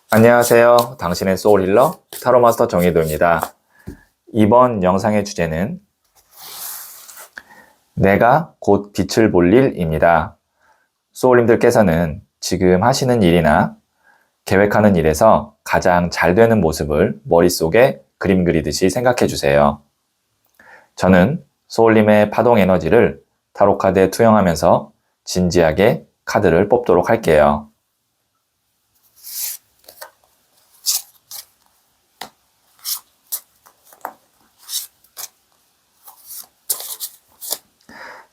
안녕하세요. 당신의 소울 힐러 타로 마스터 정희도입니다. 이번 영상의 주제는 내가 곧 빛을 볼 일입니다. 소울님들께서는 지금 하시는 일이나 계획하는 일에서 가장 잘 되는 모습을 머릿속에 그림 그리듯이 생각해 주세요. 저는 소울님의 파동 에너지를 타로 카드에 투영하면서 진지하게 카드를 뽑도록 할게요.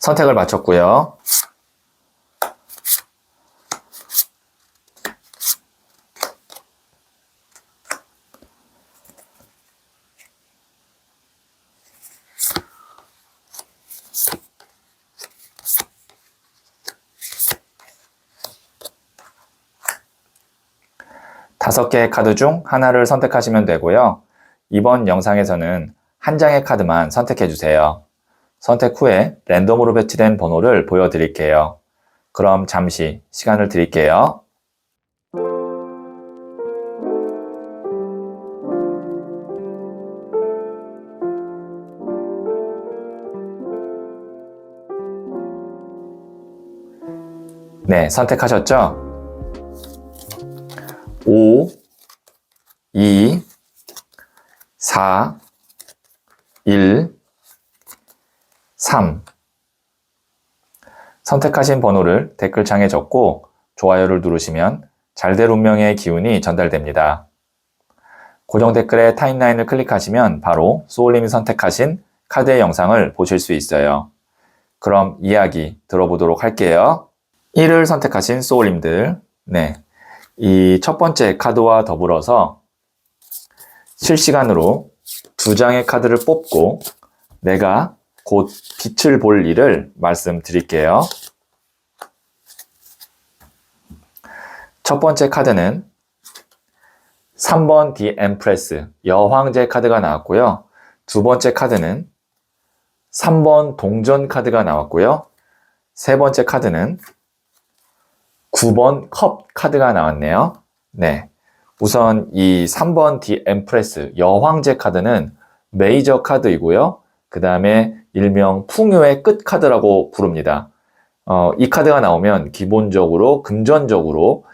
선택을 마쳤고요. 다섯 개의 카드 중 하나를 선택하시면 되고요. 이번 영상에서는 한 장의 카드만 선택해 주세요. 선택 후에 랜덤으로 배치된 번호를 보여드릴게요. 그럼 잠시 시간을 드릴게요. 네, 선택하셨죠? 5, 2, 4, 1, 3. 선택하신 번호를 댓글창에 적고 좋아요를 누르시면 잘 될 운명의 기운이 전달됩니다. 고정 댓글에 타임라인을 클릭하시면 바로 소울님이 선택하신 카드의 영상을 보실 수 있어요. 그럼 이야기 들어보도록 할게요. 1을 선택하신 소울님들, 네, 이 첫 번째 카드와 더불어서 실시간으로 두 장의 카드를 뽑고 내가 곧 빛을 볼 일을 말씀드릴게요. 첫 번째 카드는 3번 디 엠프레스 여황제 카드가 나왔고요. 두 번째 카드는 3번 동전 카드가 나왔고요. 세 번째 카드는 9번 컵 카드가 나왔네요. 네, 우선 이 3번 디 엠프레스 여황제 카드는 메이저 카드이고요. 그 다음에 일명 풍요의 끝 카드라고 부릅니다. 이 카드가 나오면 기본적으로 금전적으로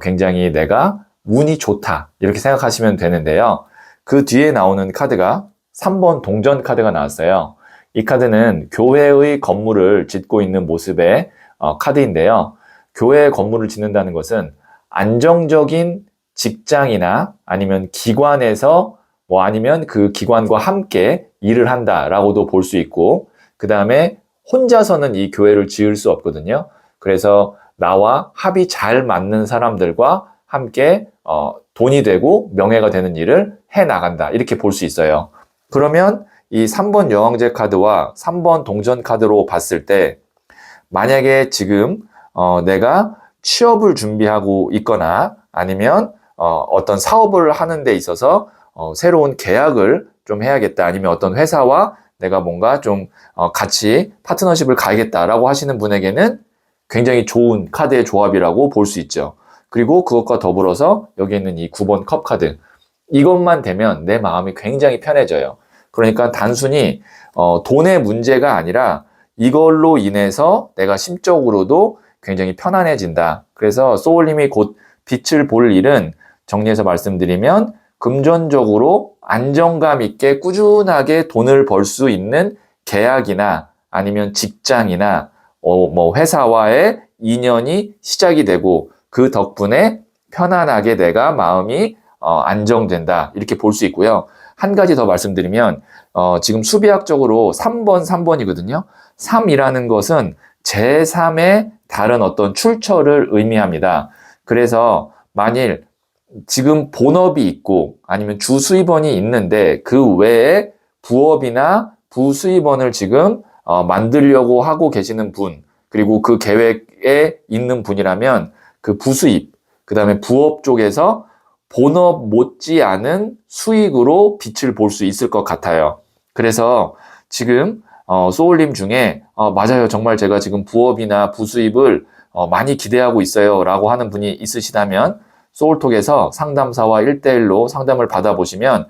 굉장히 내가 운이 좋다 이렇게 생각하시면 되는데요. 그 뒤에 나오는 카드가 3번 동전 카드가 나왔어요. 이 카드는 교회의 건물을 짓고 있는 모습의 카드인데요. 교회의 건물을 짓는다는 것은 안정적인 직장이나 아니면 기관에서 아니면 그 기관과 함께 일을 한다라고도 볼 수 있고, 그 다음에 혼자서는 이 교회를 지을 수 없거든요. 그래서 나와 합이 잘 맞는 사람들과 함께 돈이 되고 명예가 되는 일을 해 나간다 이렇게 볼 수 있어요. 그러면 이 3번 여왕제 카드와 3번 동전 카드로 봤을 때 만약에 지금 내가 취업을 준비하고 있거나 아니면 어떤 사업을 하는 데 있어서 새로운 계약을 좀 해야겠다 아니면 어떤 회사와 내가 뭔가 좀 같이 파트너십을 가야겠다라고 하시는 분에게는 굉장히 좋은 카드의 조합이라고 볼 수 있죠. 그리고 그것과 더불어서 여기 있는 이 9번 컵 카드, 이것만 되면 내 마음이 굉장히 편해져요. 그러니까 단순히 돈의 문제가 아니라 이걸로 인해서 내가 심적으로도 굉장히 편안해진다. 그래서 소울님이 곧 빛을 볼 일은 정리해서 말씀드리면 금전적으로 안정감 있게 꾸준하게 돈을 벌 수 있는 계약이나 아니면 직장이나 회사와의 인연이 시작이 되고 그 덕분에 편안하게 내가 마음이 안정된다 이렇게 볼 수 있고요. 한 가지 더 말씀드리면 지금 수비학적으로 3번이거든요. 3이라는 것은 제3의 다른 어떤 출처를 의미합니다. 그래서 만일 지금 본업이 있고 아니면 주수입원이 있는데 그 외에 부업이나 부수입원을 지금 만들려고 하고 계시는 분, 그리고 그 계획에 있는 분이라면 그 부수입, 그 다음에 부업 쪽에서 본업 못지않은 수익으로 빛을 볼 수 있을 것 같아요. 그래서 지금 소울님 중에 맞아요, 정말 제가 지금 부업이나 부수입을 많이 기대하고 있어요 라고 하는 분이 있으시다면 소울톡에서 상담사와 1대1로 상담을 받아보시면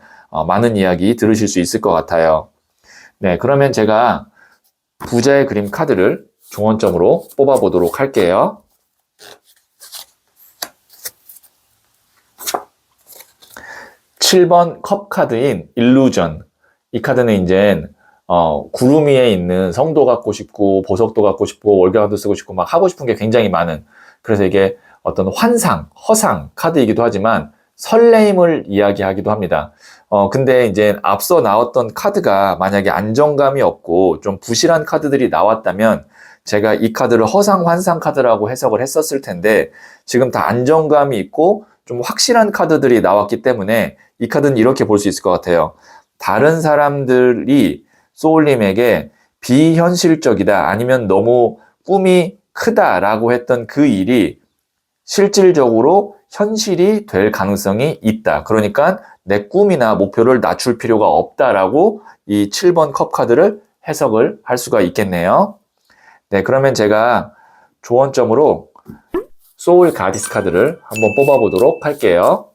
많은 이야기 들으실 수 있을 것 같아요. 네, 그러면 제가 부자의 그림 카드를 종원점으로 뽑아보도록 할게요. (7번) 컵 카드인 일루전. 이 카드는 이제 구름 위에 있는 성도 갖고 싶고 보석도 갖고 싶고 월경도 쓰고 싶고 막 하고 싶은 게 굉장히 많은, 그래서 이게 어떤 환상, 허상 카드이기도 하지만 설레임을 이야기하기도 합니다. 근데 이제 앞서 나왔던 카드가 만약에 안정감이 없고 좀 부실한 카드들이 나왔다면 제가 이 카드를 허상, 환상 카드라고 해석을 했었을 텐데, 지금 다 안정감이 있고 좀 확실한 카드들이 나왔기 때문에 이 카드는 이렇게 볼 수 있을 것 같아요. 다른 사람들이 소울님에게 비현실적이다, 아니면 너무 꿈이 크다라고 했던 그 일이 실질적으로 현실이 될 가능성이 있다. 그러니까 내 꿈이나 목표를 낮출 필요가 없다라고 이 7번 컵 카드를 해석을 할 수가 있겠네요. 네, 그러면 제가 조언점으로 소울 가디스 카드를 한번 뽑아보도록 할게요.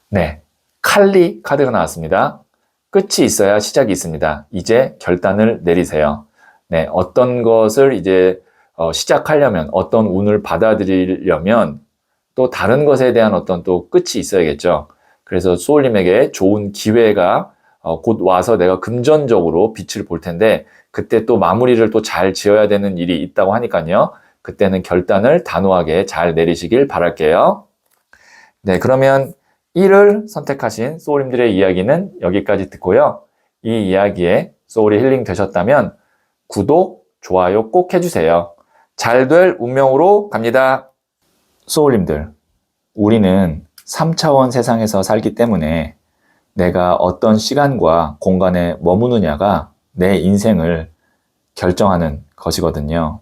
네, 칼리 카드가 나왔습니다. 끝이 있어야 시작이 있습니다. 이제 결단을 내리세요. 네, 어떤 것을 이제 시작하려면, 어떤 운을 받아들이려면 또 다른 것에 대한 어떤 또 끝이 있어야겠죠. 그래서 소울님에게 좋은 기회가 곧 와서 내가 금전적으로 빛을 볼 텐데, 그때 또 마무리를 또 잘 지어야 되는 일이 있다고 하니까요. 그때는 결단을 단호하게 잘 내리시길 바랄게요. 네, 그러면 1을 선택하신 소울님들의 이야기는 여기까지 듣고요. 이 이야기에 소울이 힐링 되셨다면 구독, 좋아요 꼭 해주세요. 잘 될 운명으로 갑니다. 소울님들, 우리는 3차원 세상에서 살기 때문에 내가 어떤 시간과 공간에 머무느냐가 내 인생을 결정하는 것이거든요.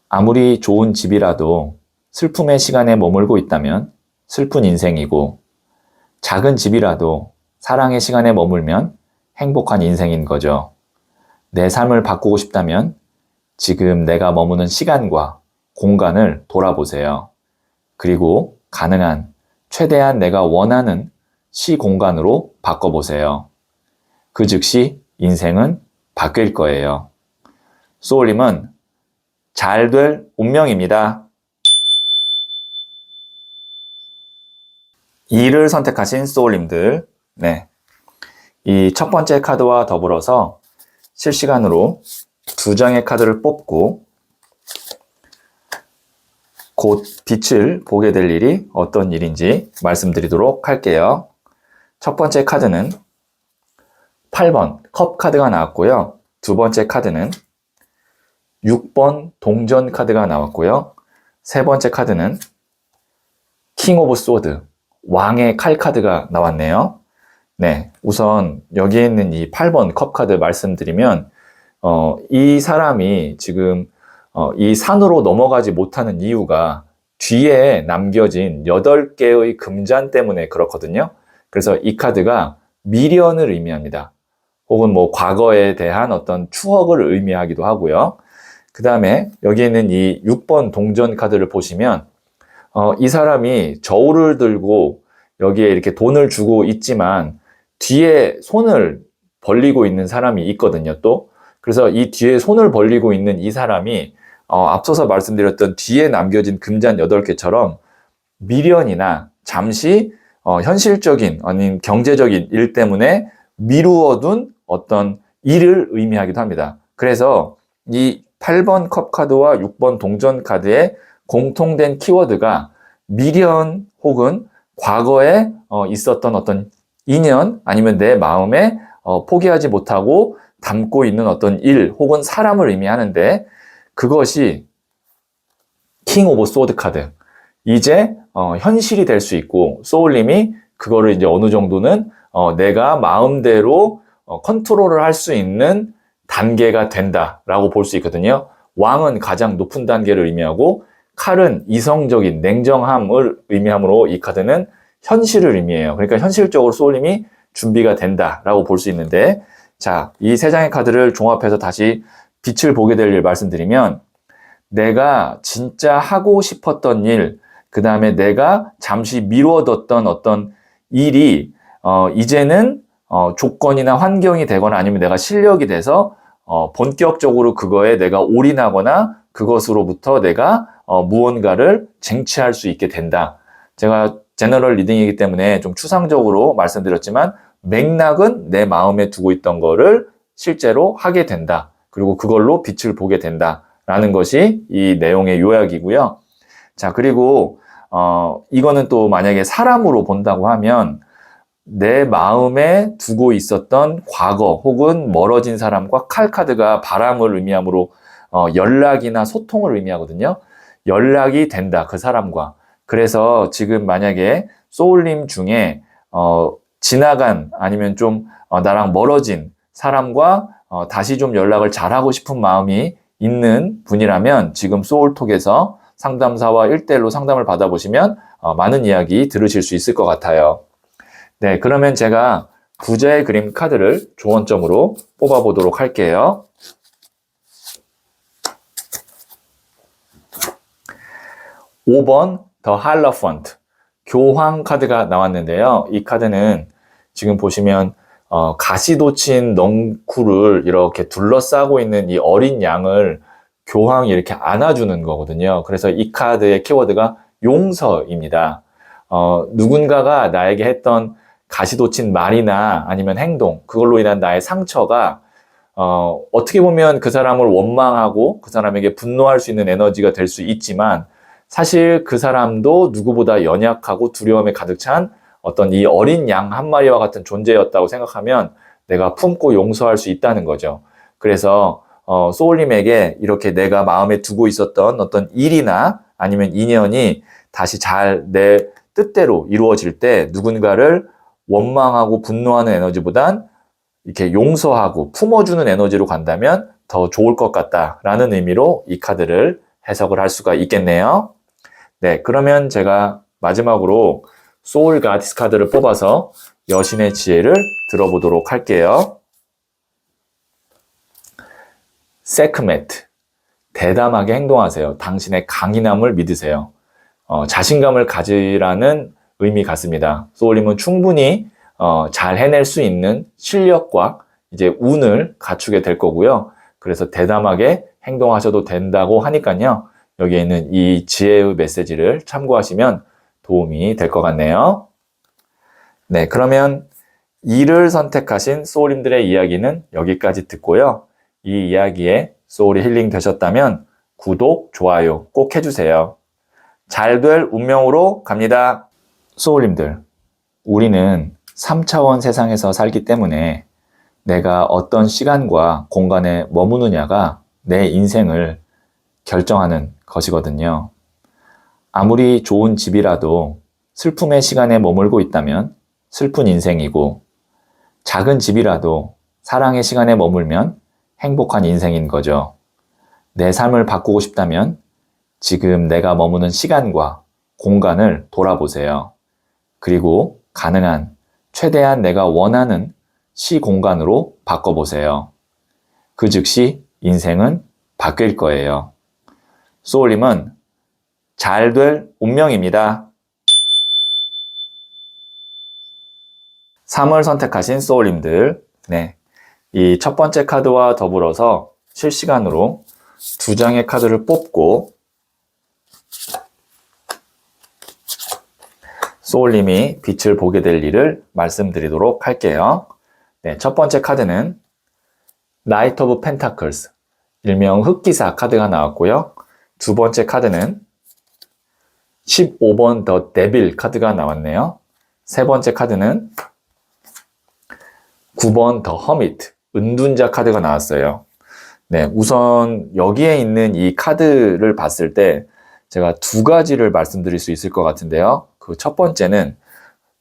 아무리 좋은 집이라도 슬픔의 시간에 머물고 있다면 슬픈 인생이고, 작은 집이라도 사랑의 시간에 머물면 행복한 인생인 거죠. 내 삶을 바꾸고 싶다면 지금 내가 머무는 시간과 공간을 돌아보세요. 그리고 가능한 최대한 내가 원하는 시공간으로 바꿔보세요. 그 즉시 인생은 바뀔 거예요. 소울님은 잘 될 운명입니다. 2를 선택하신 소울님들, 네, 이 첫 번째 카드와 더불어서 실시간으로 2장의 카드를 뽑고 곧 빛을 보게 될 일이 어떤 일인지 말씀드리도록 할게요. 첫 번째 카드는 8번 컵 카드가 나왔고요. 두 번째 카드는 6번 동전 카드가 나왔고요. 세 번째 카드는 킹 오브 소드, 왕의 칼 카드가 나왔네요. 네, 우선 여기에 있는 이 8번 컵 카드 말씀드리면 이 사람이 지금 이 산으로 넘어가지 못하는 이유가 뒤에 남겨진 8개의 금잔 때문에 그렇거든요. 그래서 이 카드가 미련을 의미합니다. 혹은 뭐 과거에 대한 어떤 추억을 의미하기도 하고요. 그 다음에 여기 있는 이 6번 동전 카드를 보시면 이 사람이 저울을 들고 여기에 이렇게 돈을 주고 있지만 뒤에 손을 벌리고 있는 사람이 있거든요, 또. 그래서 이 뒤에 손을 벌리고 있는 이 사람이 앞서서 말씀드렸던 뒤에 남겨진 금잔 8개처럼 미련이나 잠시 현실적인 아니면 경제적인 일 때문에 미루어둔 어떤 일을 의미하기도 합니다. 그래서 이 8번 컵 카드와 6번 동전 카드의 공통된 키워드가 미련 혹은 과거에 있었던 어떤 인연 아니면 내 마음에 포기하지 못하고 담고 있는 어떤 일 혹은 사람을 의미하는데, 그것이 킹 오브 소드 카드. 이제 현실이 될 수 있고 소울님이 그거를 이제 어느 정도는 내가 마음대로 컨트롤을 할 수 있는 단계가 된다라고 볼 수 있거든요. 왕은 가장 높은 단계를 의미하고 칼은 이성적인 냉정함을 의미하므로 이 카드는 현실을 의미해요. 그러니까 현실적으로 소울님이 준비가 된다라고 볼 수 있는데, 자, 이 세 장의 카드를 종합해서 다시 빛을 보게 될 일 말씀드리면 내가 진짜 하고 싶었던 일, 그 다음에 내가 잠시 미뤄뒀던 어떤 일이 이제는 조건이나 환경이 되거나 아니면 내가 실력이 돼서 본격적으로 그거에 내가 올인하거나 그것으로부터 내가 무언가를 쟁취할 수 있게 된다. 제가 제너럴 리딩이기 때문에 좀 추상적으로 말씀드렸지만 맥락은 내 마음에 두고 있던 거를 실제로 하게 된다. 그리고 그걸로 빛을 보게 된다. 라는 것이 이 내용의 요약이고요. 자, 그리고 이거는 또 만약에 사람으로 본다고 하면 내 마음에 두고 있었던 과거 혹은 멀어진 사람과 칼카드가 바람을 의미하므로 연락이나 소통을 의미하거든요. 연락이 된다, 그 사람과. 그래서 지금 만약에 소울님 중에 지나간 아니면 좀 나랑 멀어진 사람과 다시 좀 연락을 잘하고 싶은 마음이 있는 분이라면 지금 소울톡에서 상담사와 1대1로 상담을 받아보시면 많은 이야기 들으실 수 있을 것 같아요. 네, 그러면 제가 부자의 그림 카드를 조언점으로 뽑아보도록 할게요. 5번 더 할러펀트 교황 카드가 나왔는데요. 이 카드는 지금 보시면 가시돋친 넝쿨을 이렇게 둘러싸고 있는 이 어린 양을 교황이 이렇게 안아주는 거거든요. 그래서 이 카드의 키워드가 용서입니다. 누군가가 나에게 했던 가시돋친 말이나 아니면 행동, 그걸로 인한 나의 상처가 어떻게 보면 그 사람을 원망하고 그 사람에게 분노할 수 있는 에너지가 될 수 있지만 사실 그 사람도 누구보다 연약하고 두려움에 가득 찬 어떤 이 어린 양 한 마리와 같은 존재였다고 생각하면 내가 품고 용서할 수 있다는 거죠. 그래서 소울님에게 이렇게 내가 마음에 두고 있었던 어떤 일이나 아니면 인연이 다시 잘 내 뜻대로 이루어질 때 누군가를 원망하고 분노하는 에너지보단 이렇게 용서하고 품어주는 에너지로 간다면 더 좋을 것 같다라는 의미로 이 카드를 해석을 할 수가 있겠네요. 네, 그러면 제가 마지막으로 소울 가디스 카드를 뽑아서 여신의 지혜를 들어보도록 할게요. 세크메트, 대담하게 행동하세요. 당신의 강인함을 믿으세요. 자신감을 가지라는 의미 같습니다. 소울님은 충분히 잘 해낼 수 있는 실력과 이제 운을 갖추게 될 거고요. 그래서 대담하게 행동하셔도 된다고 하니까요. 여기에 있는 이 지혜의 메시지를 참고하시면 도움이 될 것 같네요. 네, 그러면 이를 선택하신 소울님들의 이야기는 여기까지 듣고요. 이 이야기에 소울이 힐링 되셨다면 구독, 좋아요 꼭 해주세요. 잘 될 운명으로 갑니다. 소울님들, 우리는 3차원 세상에서 살기 때문에 내가 어떤 시간과 공간에 머무느냐가 내 인생을 결정하는 것이거든요. 아무리 좋은 집이라도 슬픔의 시간에 머물고 있다면 슬픈 인생이고, 작은 집이라도 사랑의 시간에 머물면 행복한 인생인 거죠. 내 삶을 바꾸고 싶다면 지금 내가 머무는 시간과 공간을 돌아보세요. 그리고 가능한 최대한 내가 원하는 시공간으로 바꿔보세요. 그 즉시 인생은 바뀔 거예요. 소울님은 잘 될 운명입니다. 3을 선택하신 소울님들, 네, 이 첫 번째 카드와 더불어서 실시간으로 2장의 카드를 뽑고 소울님이 빛을 보게 될 일을 말씀드리도록 할게요. 네, 첫 번째 카드는 나이트 오브 펜타클스, 일명 흑기사 카드가 나왔고요. 두 번째 카드는 15번 더 데빌 카드가 나왔네요. 세 번째 카드는 9번 더 허미트, 은둔자 카드가 나왔어요. 네, 우선 여기에 있는 이 카드를 봤을 때 제가 두 가지를 말씀드릴 수 있을 것 같은데요. 그 첫 번째는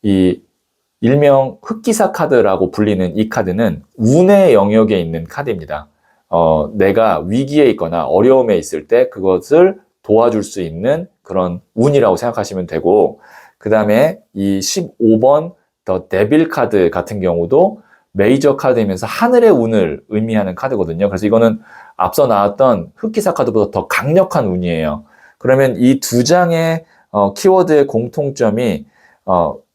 이 일명 흑기사 카드라고 불리는 이 카드는 운의 영역에 있는 카드입니다. 내가 위기에 있거나 어려움에 있을 때 그것을 도와줄 수 있는 그런 운이라고 생각하시면 되고, 그 다음에 이 15번 더 데빌 카드 같은 경우도 메이저 카드이면서 하늘의 운을 의미하는 카드거든요. 그래서 이거는 앞서 나왔던 흑기사 카드보다 더 강력한 운이에요. 그러면 이 두 장의 키워드의 공통점이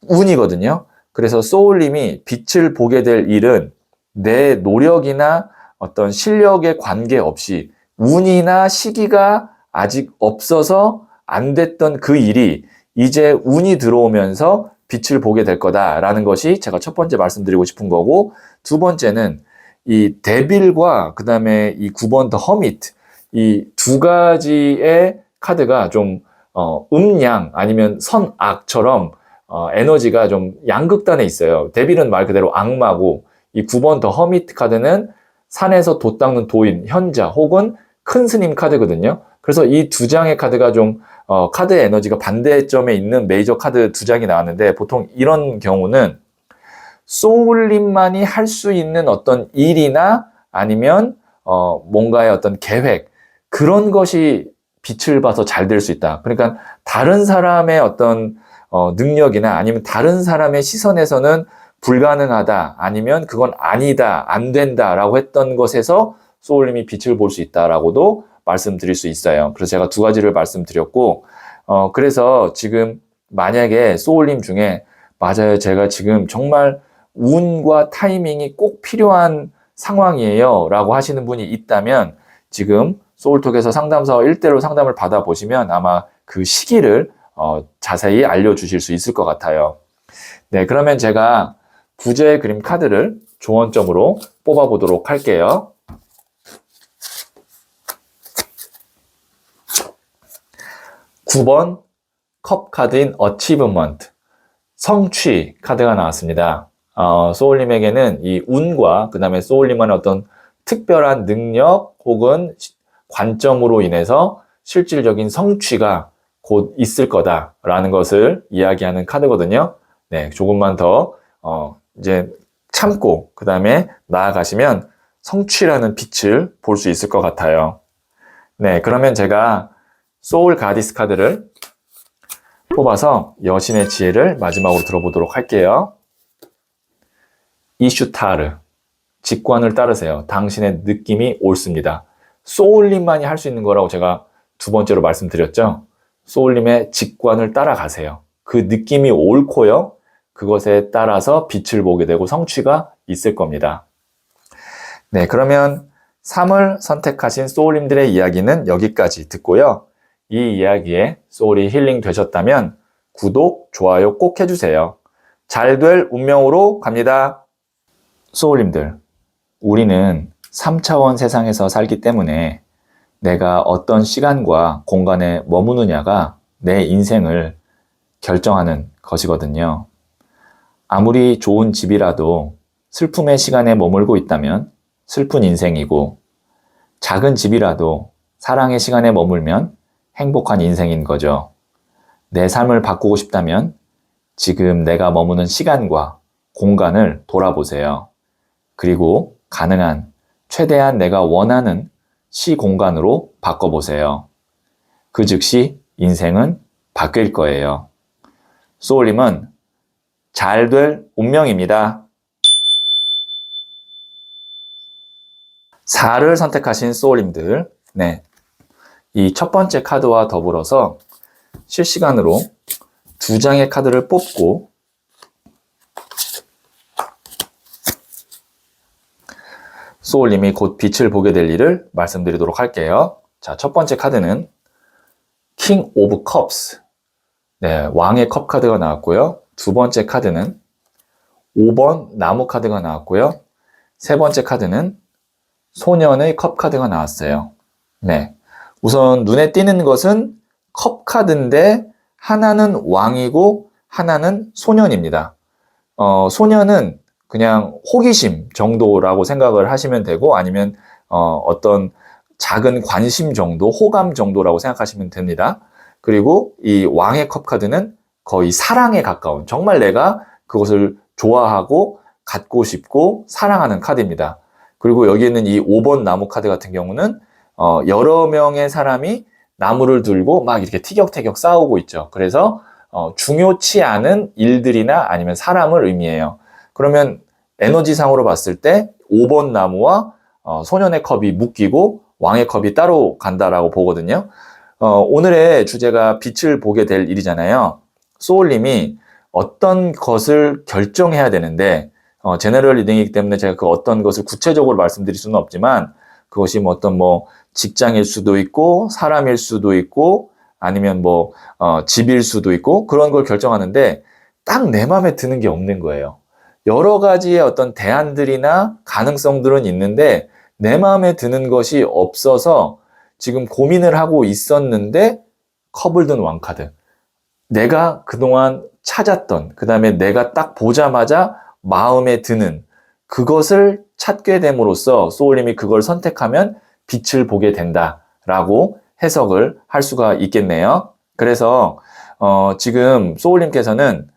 운이거든요. 그래서 소울님이 빛을 보게 될 일은 내 노력이나 어떤 실력에 관계없이 운이나 시기가 아직 없어서 안 됐던 그 일이 이제 운이 들어오면서 빛을 보게 될 거다라는 것이 제가 첫 번째 말씀드리고 싶은 거고, 두 번째는 이 데빌과 그 다음에 이 9번 더 허미트, 이 두 가지의 카드가 좀 음양 아니면 선악처럼 에너지가 좀 양극단에 있어요. 데빌은 말 그대로 악마고, 이 9번 더 허미트 카드는 산에서 돛 닦는 도인, 현자 혹은 큰 스님 카드거든요. 그래서 이 두 장의 카드가 좀 카드의 에너지가 반대점에 있는 메이저 카드 두 장이 나왔는데, 보통 이런 경우는 소울님만이 할 수 있는 어떤 일이나 아니면 뭔가의 어떤 계획, 그런 것이 빛을 봐서 잘 될 수 있다. 그러니까 다른 사람의 어떤 능력이나 아니면 다른 사람의 시선에서는 불가능하다, 아니면 그건 아니다, 안 된다라고 했던 것에서 소울님이 빛을 볼 수 있다라고도 말씀드릴 수 있어요. 그래서 제가 두 가지를 말씀드렸고, 그래서 지금 만약에 소울님 중에 맞아요, 제가 지금 정말 운과 타이밍이 꼭 필요한 상황이에요 라고 하시는 분이 있다면, 지금 소울톡에서 상담사와 1대1로 상담을 받아보시면 아마 그 시기를 자세히 알려주실 수 있을 것 같아요. 네, 그러면 제가 부재의 그림 카드를 조언점으로 뽑아보도록 할게요. 9번 컵 카드인 어치브먼트, 성취 카드가 나왔습니다. 소울님에게는 이 운과 그 다음에 소울님만의 어떤 특별한 능력 혹은 관점으로 인해서 실질적인 성취가 곧 있을 거다라는 것을 이야기하는 카드거든요. 네, 조금만 더 이제 참고 그 다음에 나아가시면 성취라는 빛을 볼 수 있을 것 같아요. 네, 그러면 제가 소울 가디스 카드를 뽑아서 여신의 지혜를 마지막으로 들어보도록 할게요. 이슈타르, 직관을 따르세요. 당신의 느낌이 옳습니다. 소울님만이 할 수 있는 거라고 제가 두 번째로 말씀드렸죠. 소울님의 직관을 따라가세요. 그 느낌이 옳고요. 그것에 따라서 빛을 보게 되고 성취가 있을 겁니다. 네, 그러면 3을 선택하신 소울님들의 이야기는 여기까지 듣고요. 이 이야기에 소울이 힐링 되셨다면 구독, 좋아요 꼭 해주세요. 잘 될 운명으로 갑니다. 소울님들, 우리는 3차원 세상에서 살기 때문에 내가 어떤 시간과 공간에 머무느냐가 내 인생을 결정하는 것이거든요. 아무리 좋은 집이라도 슬픔의 시간에 머물고 있다면 슬픈 인생이고, 작은 집이라도 사랑의 시간에 머물면 행복한 인생인 거죠. 내 삶을 바꾸고 싶다면 지금 내가 머무는 시간과 공간을 돌아보세요. 그리고 가능한 최대한 내가 원하는 시공간으로 바꿔보세요. 그 즉시 인생은 바뀔 거예요. 소울님은 잘 될 운명입니다. 4를 선택하신 소울님들, 네, 이 첫 번째 카드와 더불어서 실시간으로 두 장의 카드를 뽑고 소울님이 곧 빛을 보게 될 일을 말씀드리도록 할게요. 자, 첫 번째 카드는 킹 오브 컵스, 네, 왕의 컵 카드가 나왔고요. 두 번째 카드는 5번 나무 카드가 나왔고요. 세 번째 카드는 소년의 컵 카드가 나왔어요. 네, 우선 눈에 띄는 것은 컵 카드인데 하나는 왕이고 하나는 소년입니다. 소년은 그냥 호기심 정도라고 생각을 하시면 되고, 아니면 어떤 작은 관심 정도, 호감 정도라고 생각하시면 됩니다. 그리고 이 왕의 컵 카드는 거의 사랑에 가까운, 정말 내가 그것을 좋아하고 갖고 싶고 사랑하는 카드입니다. 그리고 여기 있는 이 5번 나무 카드 같은 경우는 여러 명의 사람이 나무를 들고 막 이렇게 티격태격 싸우고 있죠. 그래서 중요치 않은 일들이나 아니면 사람을 의미해요. 그러면 에너지상으로 봤을 때 5번 나무와 소년의 컵이 묶이고 왕의 컵이 따로 간다라고 보거든요. 오늘의 주제가 빛을 보게 될 일이잖아요. 소울님이 어떤 것을 결정해야 되는데, 제너럴 리딩이기 때문에 제가 그 어떤 것을 구체적으로 말씀드릴 수는 없지만, 그것이 뭐 어떤 뭐 직장일 수도 있고, 사람일 수도 있고, 아니면 뭐, 집일 수도 있고, 그런 걸 결정하는데, 딱 내 마음에 드는 게 없는 거예요. 여러 가지의 어떤 대안들이나 가능성들은 있는데, 내 마음에 드는 것이 없어서 지금 고민을 하고 있었는데, 컵을 든 왕카드. 내가 그동안 찾았던, 그 다음에 내가 딱 보자마자 마음에 드는 그것을 찾게 됨으로써 소울님이 그걸 선택하면 빛을 보게 된다라고 해석을 할 수가 있겠네요. 그래서 지금 소울님께서는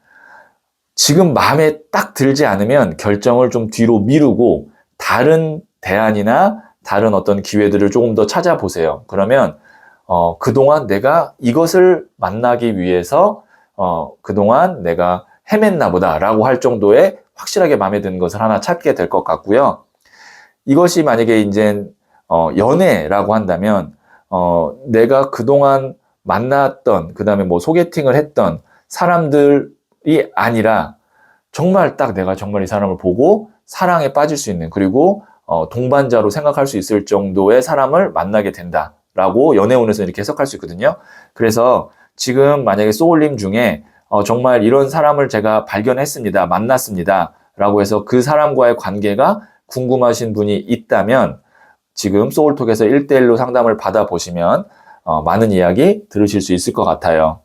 지금 마음에 딱 들지 않으면 결정을 좀 뒤로 미루고 다른 대안이나 다른 어떤 기회들을 조금 더 찾아보세요. 그러면 그동안 내가 이것을 만나기 위해서 그동안 내가 헤맸나 보다라고 할 정도의 확실하게 마음에 드는 것을 하나 찾게 될 것 같고요. 이것이 만약에 이제 연애라고 한다면 내가 그동안 만났던 그다음에 뭐 소개팅을 했던 사람들이 아니라 정말 딱 내가 정말 이 사람을 보고 사랑에 빠질 수 있는 그리고 동반자로 생각할 수 있을 정도의 사람을 만나게 된다라고 연애운에서 이렇게 해석할 수 있거든요. 그래서 지금 만약에 소울님 중에 정말 이런 사람을 제가 발견했습니다. 만났습니다. 라고 해서 그 사람과의 관계가 궁금하신 분이 있다면 지금 소울톡에서 1대1로 상담을 받아보시면 많은 이야기 들으실 수 있을 것 같아요.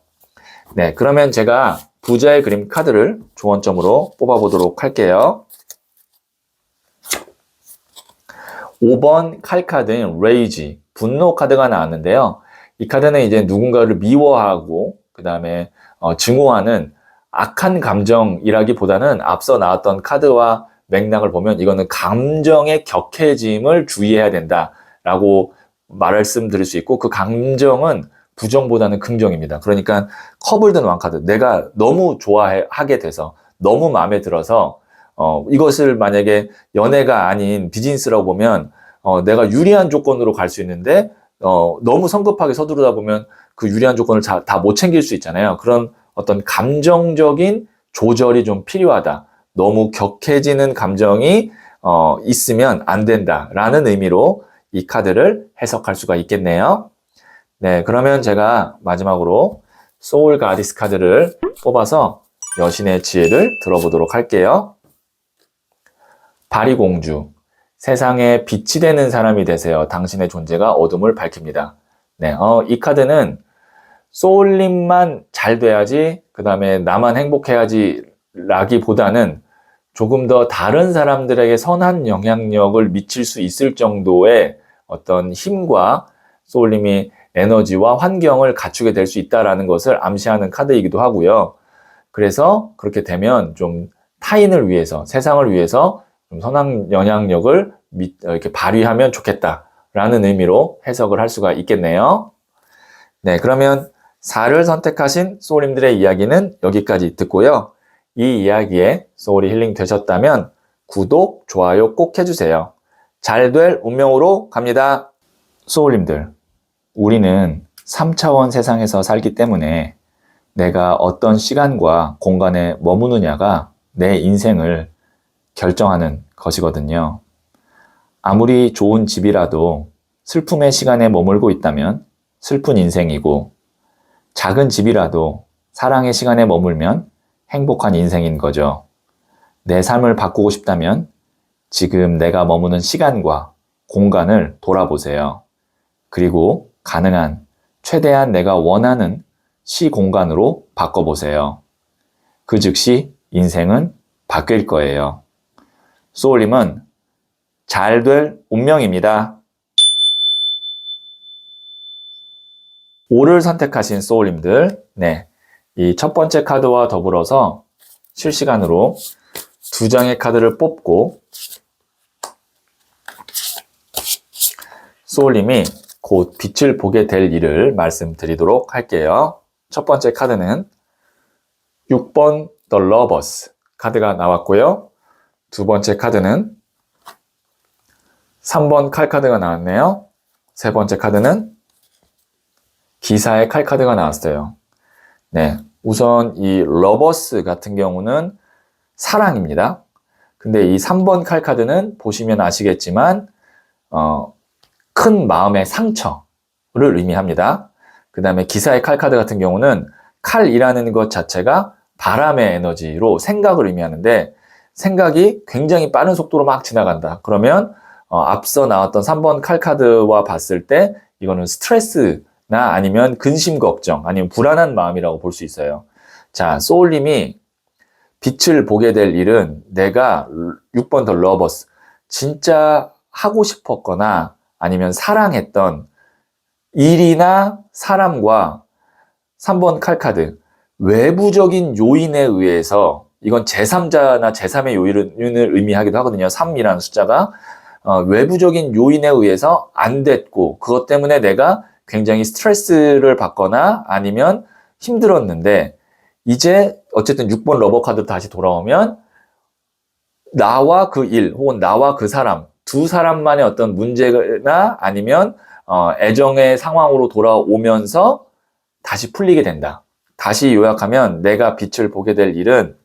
네, 그러면 제가 부자의 그림 카드를 조언점으로 뽑아보도록 할게요. 5번 칼 카드인 레이지, 분노 카드가 나왔는데요. 이 카드는 이제 누군가를 미워하고 그 다음에 증오하는 악한 감정이라기보다는 앞서 나왔던 카드와 맥락을 보면 이거는 감정의 격해짐을 주의해야 된다라고 말씀드릴 수 있고 그 감정은 부정보다는 긍정입니다. 그러니까 컵을 든 왕카드, 내가 너무 좋아하게 돼서 너무 마음에 들어서 이것을 만약에 연애가 아닌 비즈니스라고 보면 내가 유리한 조건으로 갈 수 있는데 너무 성급하게 서두르다 보면 그 유리한 조건을 다 못 챙길 수 있잖아요. 그런 어떤 감정적인 조절이 좀 필요하다. 너무 격해지는 감정이 있으면 안 된다라는 의미로 이 카드를 해석할 수가 있겠네요. 네, 그러면 제가 마지막으로 소울 가디스 카드를 뽑아서 여신의 지혜를 들어보도록 할게요. 바리공주, 세상에 빛이 되는 사람이 되세요. 당신의 존재가 어둠을 밝힙니다. 네, 이 카드는 소울님만 잘 돼야지, 그 다음에 나만 행복해야지 라기보다는 조금 더 다른 사람들에게 선한 영향력을 미칠 수 있을 정도의 어떤 힘과 소울님이 에너지와 환경을 갖추게 될 수 있다는 것을 암시하는 카드이기도 하고요. 그래서 그렇게 되면 좀 타인을 위해서, 세상을 위해서 좀 선한 영향력을 이렇게 발휘하면 좋겠다라는 의미로 해석을 할 수가 있겠네요. 네, 그러면 4를 선택하신 소울님들의 이야기는 여기까지 듣고요. 이 이야기에 소울이 힐링 되셨다면 구독, 좋아요 꼭 해주세요. 잘 될 운명으로 갑니다. 소울님들, 우리는 3차원 세상에서 살기 때문에 내가 어떤 시간과 공간에 머무느냐가 내 인생을 결정하는 것이거든요. 아무리 좋은 집이라도 슬픔의 시간에 머물고 있다면 슬픈 인생이고 작은 집이라도 사랑의 시간에 머물면 행복한 인생인 거죠. 내 삶을 바꾸고 싶다면 지금 내가 머무는 시간과 공간을 돌아보세요. 그리고 가능한 최대한 내가 원하는 시공간으로 바꿔보세요. 그 즉시 인생은 바뀔 거예요. 소울님은 잘 될 운명입니다. 5를 선택하신 소울님들, 네, 이 첫 번째 카드와 더불어서 실시간으로 2장의 카드를 뽑고 소울님이 곧 빛을 보게 될 일을 말씀드리도록 할게요. 첫 번째 카드는 6번 The Lovers 카드가 나왔고요. 두 번째 카드는 3번 칼 카드가 나왔네요. 세 번째 카드는 기사의 칼 카드가 나왔어요. 네, 우선 이 러버스 같은 경우는 사랑입니다. 근데 이 3번 칼 카드는 보시면 아시겠지만 큰 마음의 상처를 의미합니다. 그 다음에 기사의 칼 카드 같은 경우는 칼이라는 것 자체가 바람의 에너지로 생각을 의미하는데 생각이 굉장히 빠른 속도로 막 지나간다. 그러면 앞서 나왔던 3번 칼 카드와 봤을 때 이거는 스트레스나 아니면 근심 걱정 아니면 불안한 마음이라고 볼 수 있어요. 자, 소울님이 빛을 보게 될 일은 내가 6번 더 러버스 진짜 하고 싶었거나 아니면 사랑했던 일이나 사람과 3번 칼카드 외부적인 요인에 의해서 이건 제3자나 제3의 요인을 의미하기도 하거든요. 3이라는 숫자가 외부적인 요인에 의해서 안 됐고 그것 때문에 내가 굉장히 스트레스를 받거나 아니면 힘들었는데 이제 어쨌든 6번 러버 카드로 다시 돌아오면 나와 그 일 혹은 나와 그 사람 두 사람만의 어떤 문제나 아니면 애정의 상황으로 돌아오면서 다시 풀리게 된다. 다시 요약하면 내가 빛을 보게 될 일은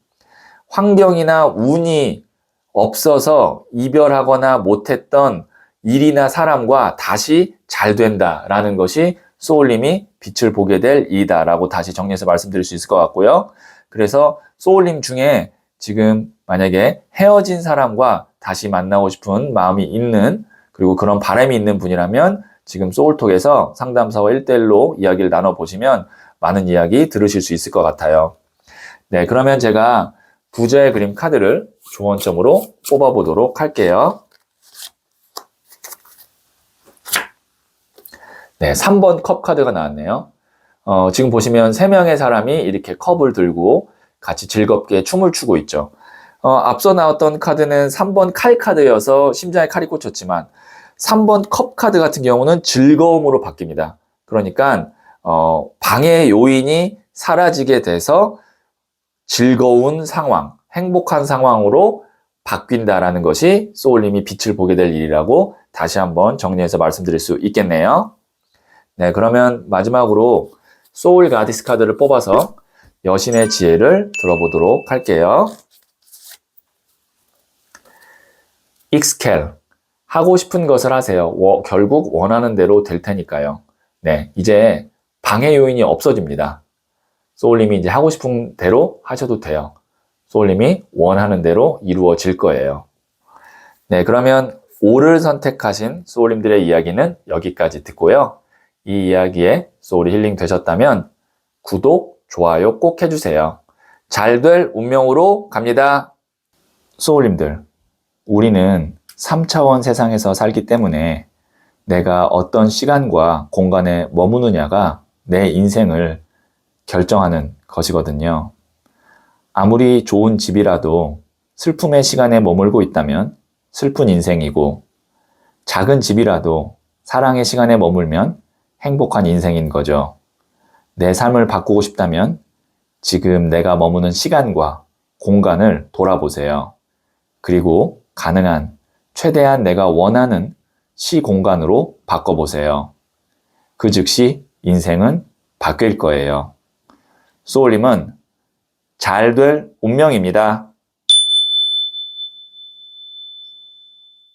환경이나 운이 없어서 이별하거나 못했던 일이나 사람과 다시 잘 된다라는 것이 소울님이 빛을 보게 될 일이다라고 다시 정리해서 말씀드릴 수 있을 것 같고요. 그래서 소울님 중에 지금 만약에 헤어진 사람과 다시 만나고 싶은 마음이 있는 그리고 그런 바람이 있는 분이라면 지금 소울톡에서 상담사와 1대1로 이야기를 나눠보시면 많은 이야기 들으실 수 있을 것 같아요. 네, 그러면 제가 부자의 그림 카드를 조언점으로 뽑아보도록 할게요. 네, 3번 컵 카드가 나왔네요. 지금 보시면 3명의 사람이 이렇게 컵을 들고 같이 즐겁게 춤을 추고 있죠. 앞서 나왔던 카드는 3번 칼 카드여서 심장에 칼이 꽂혔지만 3번 컵 카드 같은 경우는 즐거움으로 바뀝니다. 그러니까 방해 요인이 사라지게 돼서 즐거운 상황, 행복한 상황으로 바뀐다라는 것이 소울님이 빛을 보게 될 일이라고 다시 한번 정리해서 말씀드릴 수 있겠네요. 네, 그러면 마지막으로 소울 가디스 카드를 뽑아서 여신의 지혜를 들어보도록 할게요. 익스켈, 하고 싶은 것을 하세요. 결국 원하는 대로 될 테니까요. 네, 이제 방해 요인이 없어집니다. 소울님이 이제 하고 싶은 대로 하셔도 돼요. 소울님이 원하는 대로 이루어질 거예요. 네, 그러면 O를 선택하신 소울님들의 이야기는 여기까지 듣고요. 이 이야기에 소울이 힐링 되셨다면 구독, 좋아요 꼭 해주세요. 잘 될 운명으로 갑니다. 소울님들, 우리는 3차원 세상에서 살기 때문에 내가 어떤 시간과 공간에 머무느냐가 내 인생을 결정하는 것이거든요. 아무리 좋은 집이라도 슬픔의 시간에 머물고 있다면 슬픈 인생이고 작은 집이라도 사랑의 시간에 머물면 행복한 인생인 거죠. 내 삶을 바꾸고 싶다면 지금 내가 머무는 시간과 공간을 돌아보세요. 그리고 가능한 최대한 내가 원하는 시공간으로 바꿔보세요. 그 즉시 인생은 바뀔 거예요. 소울님은 잘 될 운명입니다.